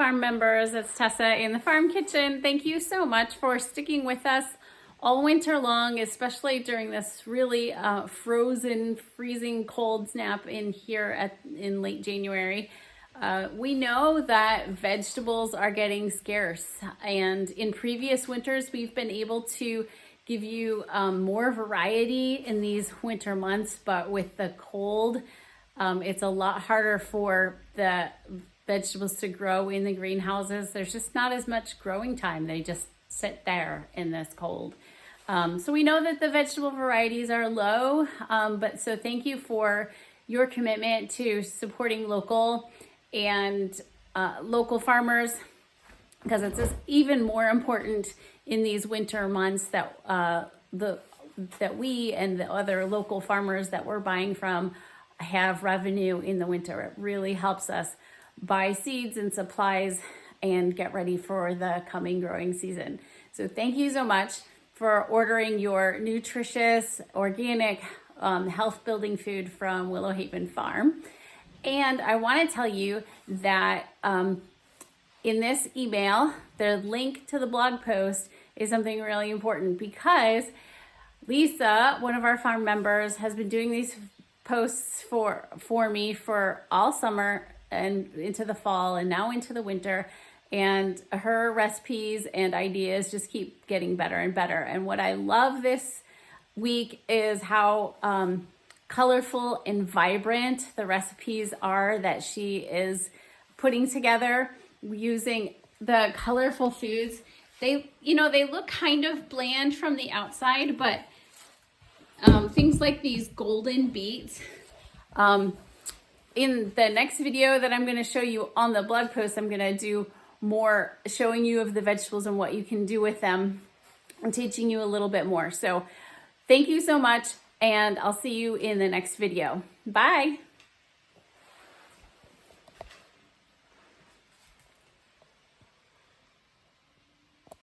farm members, it's Tessa in the farm kitchen. Thank you so much for sticking with us all winter long, especially during this really frozen, freezing cold snap in here in late January. We know that vegetables are getting scarce, and in previous winters we've been able to give you more variety in these winter months, but with the cold, it's a lot harder for the vegetables to grow in the greenhouses. There's just not as much growing time. They just sit there in this cold. So we know that the vegetable varieties are low, but so thank you for your commitment to supporting local and local farmers, because it's just even more important in these winter months that that we and the other local farmers that we're buying from have revenue in the winter. It really helps us buy seeds and supplies and get ready for the coming growing season. So thank you so much for ordering your nutritious, organic, health building food from Willow Haven Farm. And I want to tell you that in this email, the link to the blog post is something really important, because Lisa, one of our farm members, has been doing these posts for me for all summer and into the fall and now into the winter. And her recipes and ideas just keep getting better and better. And what I love this week is how colorful and vibrant the recipes are that she is putting together using the colorful foods. They look kind of bland from the outside, but things like these golden beets. In the next video that I'm going to show you on the blog post, I'm going to do more showing you of the vegetables and what you can do with them and teaching you a little bit more. So thank you so much, and I'll see you in the next video. Bye.